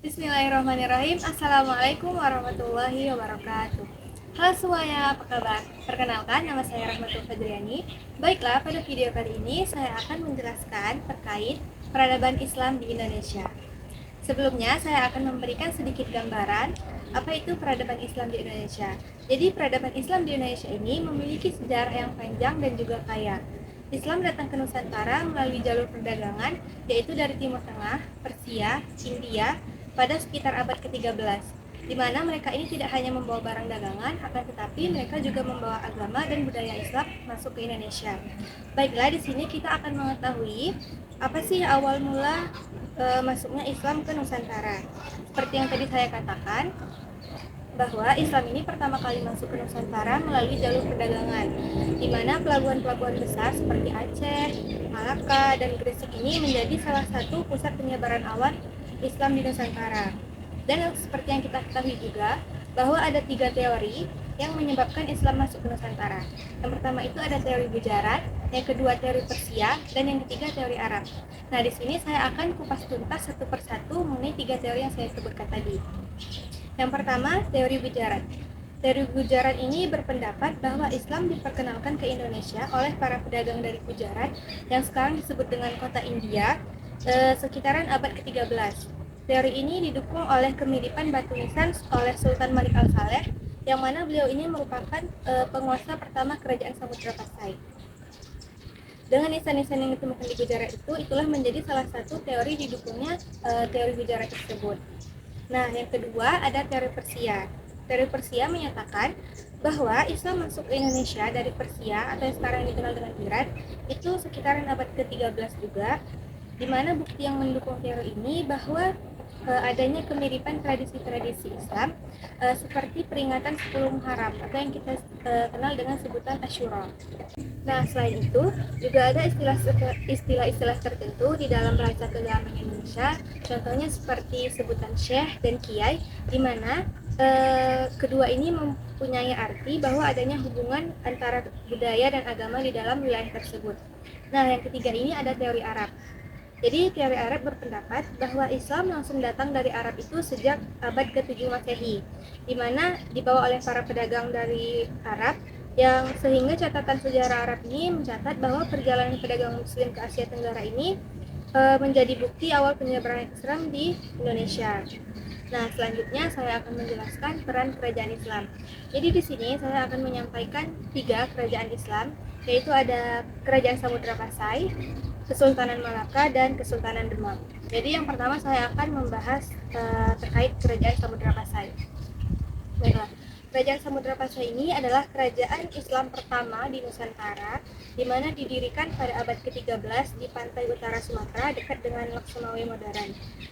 Bismillahirrahmanirrahim. Assalamualaikum warahmatullahi wabarakatuh. Halo semuanya, apa kabar? Perkenalkan, nama saya Rahmatul Fadriani. Baiklah, pada video kali ini saya akan menjelaskan terkait peradaban Islam di Indonesia. Sebelumnya, saya akan memberikan sedikit gambaran apa itu peradaban Islam di Indonesia. Jadi, peradaban Islam di Indonesia ini memiliki sejarah yang panjang dan juga kaya. Islam datang ke Nusantara melalui jalur perdagangan, yaitu dari Timur Tengah, Persia, India, pada sekitar abad ke-13, di mana mereka ini tidak hanya membawa barang dagangan, akan tetapi mereka juga membawa agama dan budaya Islam masuk ke Indonesia. Baiklah, di sini kita akan mengetahui apa sih awal mula masuknya Islam ke Nusantara. Seperti yang tadi saya katakan, bahwa Islam ini pertama kali masuk ke Nusantara melalui jalur perdagangan, di mana pelabuhan-pelabuhan besar seperti Aceh, Malaka, dan Gresik ini menjadi salah satu pusat penyebaran awal Islam di Nusantara. Dan seperti yang kita ketahui juga, bahwa ada 3 teori yang menyebabkan Islam masuk ke Nusantara. Yang pertama itu ada teori Gujarat, yang kedua teori Persia, dan yang ketiga teori Arab. Nah, di sini saya akan kupas tuntas satu persatu mengenai 3 teori yang saya sebutkan tadi. Yang pertama, teori Gujarat. Teori Gujarat ini berpendapat bahwa Islam diperkenalkan ke Indonesia oleh para pedagang dari Gujarat yang sekarang disebut dengan kota India sekitaran abad ke-13. Teori ini didukung oleh kemiripan batu nisan oleh Sultan Malik Al-Saleh, yang mana beliau ini merupakan penguasa pertama kerajaan Samudra Pasai. Dengan nisan-nisan yang ditemukan di Gujarat itulah menjadi salah satu teori didukungnya teori Gujarat tersebut. Nah, yang kedua ada teori Persia. Teori Persia menyatakan bahwa Islam masuk ke Indonesia dari Persia atau yang sekarang dikenal dengan Iran itu sekitaran abad ke-13 juga, di mana bukti yang mendukung teori ini bahwa adanya kemiripan tradisi-tradisi Islam seperti peringatan 10 Muharram atau yang kita kenal dengan sebutan Asyura. Nah, selain itu juga ada istilah-istilah tertentu di dalam bahasa keagamaan Indonesia, contohnya seperti sebutan Syekh dan Kiai, di mana kedua ini mempunyai arti bahwa adanya hubungan antara budaya dan agama di dalam wilayah tersebut. Nah, yang ketiga ini ada teori Arab. Jadi teori Arab berpendapat bahwa Islam langsung datang dari Arab itu sejak abad ke-7 Masehi, di mana dibawa oleh para pedagang dari Arab, yang sehingga catatan sejarah Arab ini mencatat bahwa perjalanan pedagang Muslim ke Asia Tenggara ini menjadi bukti awal penyebaran Islam di Indonesia. Nah, selanjutnya saya akan menjelaskan peran kerajaan Islam. Jadi di sini saya akan menyampaikan 3 kerajaan Islam, yaitu ada Kerajaan Samudra Pasai, Kesultanan Malaka, dan Kesultanan Demak. Jadi yang pertama saya akan membahas terkait Kerajaan Samudra Pasai. Baiklah, Kerajaan Samudra Pasai ini adalah kerajaan Islam pertama di Nusantara, di mana didirikan pada abad ke-13 di pantai utara Sumatera dekat dengan Lok Sumawe modern.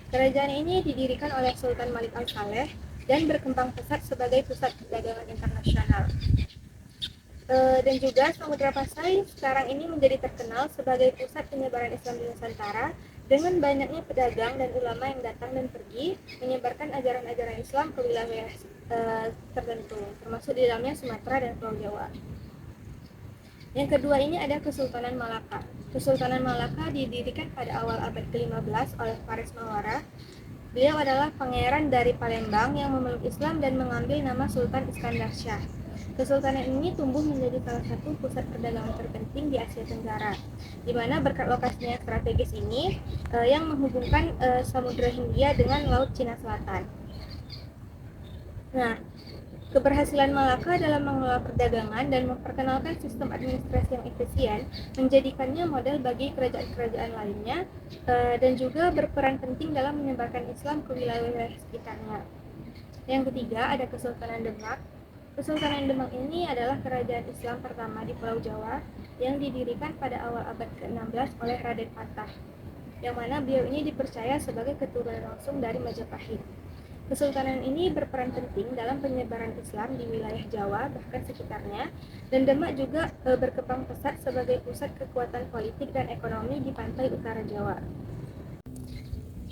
Kerajaan ini didirikan oleh Sultan Malik Al-Saleh dan berkembang pesat sebagai pusat perdagangan internasional. Dan juga Samudra Pasai sekarang ini menjadi terkenal sebagai pusat penyebaran Islam di Nusantara dengan banyaknya pedagang dan ulama yang datang dan pergi menyebarkan ajaran-ajaran Islam ke wilayah tertentu, termasuk di dalamnya Sumatera dan Pulau Jawa. Yang kedua ini ada Kesultanan Malaka. Kesultanan Malaka didirikan pada awal abad ke-15 oleh Faris Mawara. Beliau adalah pangeran dari Palembang yang memeluk Islam dan mengambil nama Sultan Iskandar Shah. Kesultanan ini tumbuh menjadi salah satu pusat perdagangan terpenting di Asia Tenggara, di mana berkat lokasinya strategis ini yang menghubungkan Samudra Hindia dengan Laut Cina Selatan. Nah, keberhasilan Malaka dalam mengelola perdagangan dan memperkenalkan sistem administrasi yang efisien menjadikannya model bagi kerajaan-kerajaan lainnya dan juga berperan penting dalam menyebarkan Islam ke wilayah sekitarnya. Yang ketiga ada Kesultanan Demak. Kesultanan Demak ini adalah kerajaan Islam pertama di Pulau Jawa yang didirikan pada awal abad ke-16 oleh Raden Patah, yang mana beliau ini dipercaya sebagai keturunan langsung dari Majapahit. Kesultanan ini berperan penting dalam penyebaran Islam di wilayah Jawa bahkan sekitarnya, dan Demak juga berkembang pesat sebagai pusat kekuatan politik dan ekonomi di pantai utara Jawa.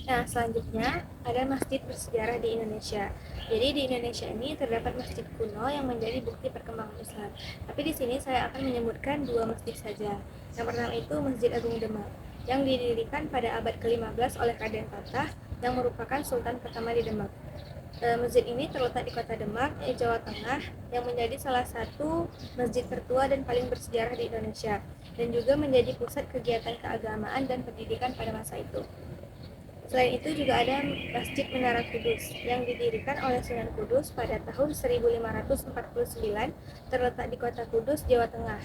Nah, selanjutnya ada masjid bersejarah di Indonesia. Jadi di Indonesia ini terdapat masjid kuno yang menjadi bukti perkembangan Islam. Tapi di sini saya akan menyebutkan 2 masjid saja. Yang pertama itu Masjid Agung Demak, yang didirikan pada abad ke-15 oleh Raden Patah yang merupakan sultan pertama di Demak. Masjid ini terletak di kota Demak, Jawa Tengah, yang menjadi salah satu masjid tertua dan paling bersejarah di Indonesia, dan juga menjadi pusat kegiatan keagamaan dan pendidikan pada masa itu. Selain itu juga ada Masjid Menara Kudus yang didirikan oleh Sunan Kudus pada tahun 1549, terletak di kota Kudus, Jawa Tengah,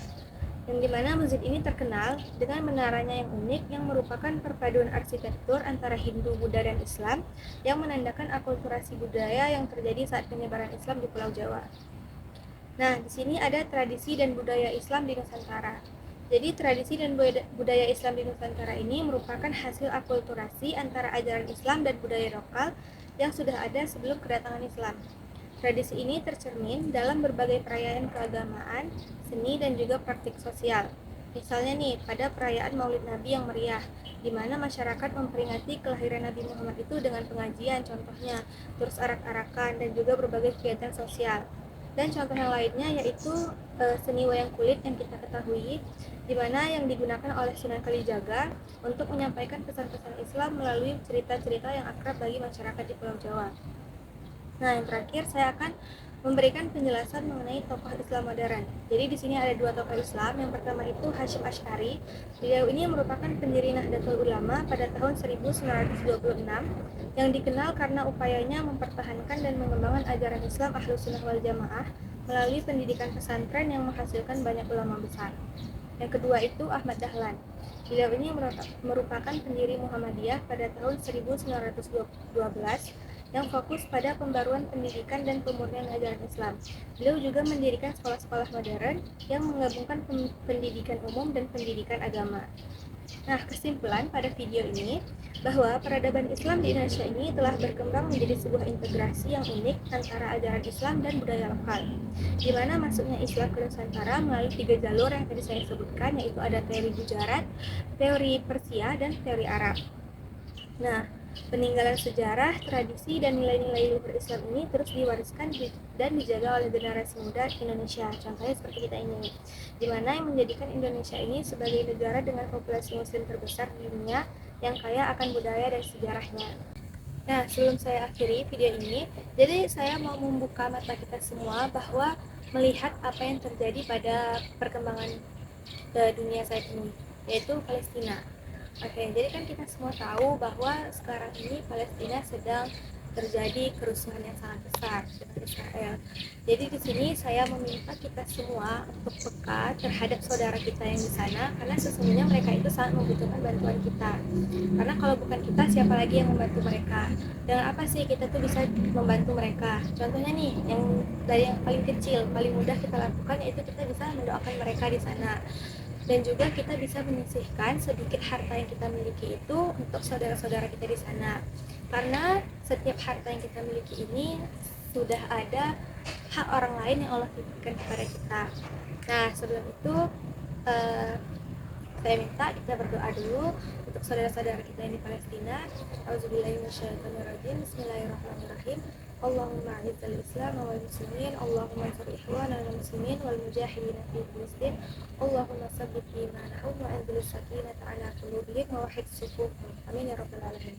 yang dimana masjid ini terkenal dengan menaranya yang unik yang merupakan perpaduan arsitektur antara Hindu, Buddha, dan Islam yang menandakan akulturasi budaya yang terjadi saat penyebaran Islam di Pulau Jawa. Nah, di sini ada tradisi dan budaya Islam di Nusantara. Jadi tradisi dan budaya Islam di Nusantara ini merupakan hasil akulturasi antara ajaran Islam dan budaya lokal yang sudah ada sebelum kedatangan Islam. Tradisi ini tercermin dalam berbagai perayaan keagamaan, seni, dan juga praktik sosial. Misalnya nih, pada perayaan Maulid Nabi yang meriah, di mana masyarakat memperingati kelahiran Nabi Muhammad itu dengan pengajian contohnya, terus arak-arakan, dan juga berbagai kegiatan sosial. Dan contoh yang lainnya yaitu seni wayang kulit yang kita ketahui, di mana yang digunakan oleh Sunan Kalijaga untuk menyampaikan pesan-pesan Islam melalui cerita-cerita yang akrab bagi masyarakat di Pulau Jawa. Nah, yang terakhir saya akan memberikan penjelasan mengenai tokoh Islam modern. Jadi di sini ada dua tokoh Islam. Yang pertama itu Hasyim Asy'ari. Beliau ini merupakan pendiri Nahdlatul Ulama pada tahun 1926 yang dikenal karena upayanya mempertahankan dan mengembangkan ajaran Islam Ahlus Sunnah wal Jamaah melalui pendidikan pesantren yang menghasilkan banyak ulama besar. Yang kedua itu Ahmad Dahlan. Beliau ini merupakan pendiri Muhammadiyah pada tahun 1912 yang fokus pada pembaruan pendidikan dan pemurnian ajaran Islam. Beliau juga mendirikan sekolah-sekolah modern yang menggabungkan pendidikan umum dan pendidikan agama. Nah, kesimpulan pada video ini bahwa peradaban Islam di Indonesia ini telah berkembang menjadi sebuah integrasi yang unik antara ajaran Islam dan budaya lokal, di mana masuknya Islam ke Nusantara melalui 3 jalur yang tadi saya sebutkan, yaitu ada teori Gujarat, teori Persia, dan teori Arab. Nah, peninggalan sejarah, tradisi, dan nilai-nilai luhur Islam ini terus diwariskan dan dijaga oleh generasi muda Indonesia. Contohnya seperti kita ini, di mana yang menjadikan Indonesia ini sebagai negara dengan populasi muslim terbesar di dunia yang kaya akan budaya dan sejarahnya. Nah, sebelum saya akhiri video ini, jadi saya mau membuka mata kita semua bahwa melihat apa yang terjadi pada perkembangan dunia saat ini, yaitu Palestina. Oke, jadi kan kita semua tahu bahwa sekarang ini Palestina sedang terjadi kerusuhan yang sangat besar dengan Israel. Jadi di sini saya meminta kita semua untuk peka terhadap saudara kita yang di sana, karena sesungguhnya mereka itu sangat membutuhkan bantuan kita. Karena kalau bukan kita, siapa lagi yang membantu mereka? Dengan apa sih kita tuh bisa membantu mereka? Contohnya nih, yang dari yang paling kecil, paling mudah kita lakukan yaitu kita bisa mendoakan mereka di sana. Dan juga kita bisa menyisihkan sedikit harta yang kita miliki itu untuk saudara-saudara kita di sana. Karena setiap harta yang kita miliki ini sudah ada hak orang lain yang Allah titipkan kepada kita. Nah, sebelum itu saya minta kita berdoa dulu untuk saudara-saudara kita yang di Palestina. Auzubillahi minasyaitonirrajim. Bismillahirrahmanirrahim. Allahumma a'izzal Islam wal muslimin, Allahumma ansur ikhwana wal muslimin wal mujahidin fi Filistin, Allahumma sabbit imanahum wa anzil sakinata ala qulubihim wa wahhid sufuhum. Amin ya rabbal alamin.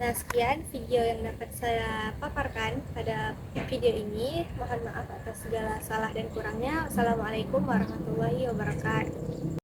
Nah, sekian video yang dapat saya paparkan pada video ini. Mohon maaf atas segala salah dan kurangnya. Wassalamualaikum warahmatullahi wabarakatuh.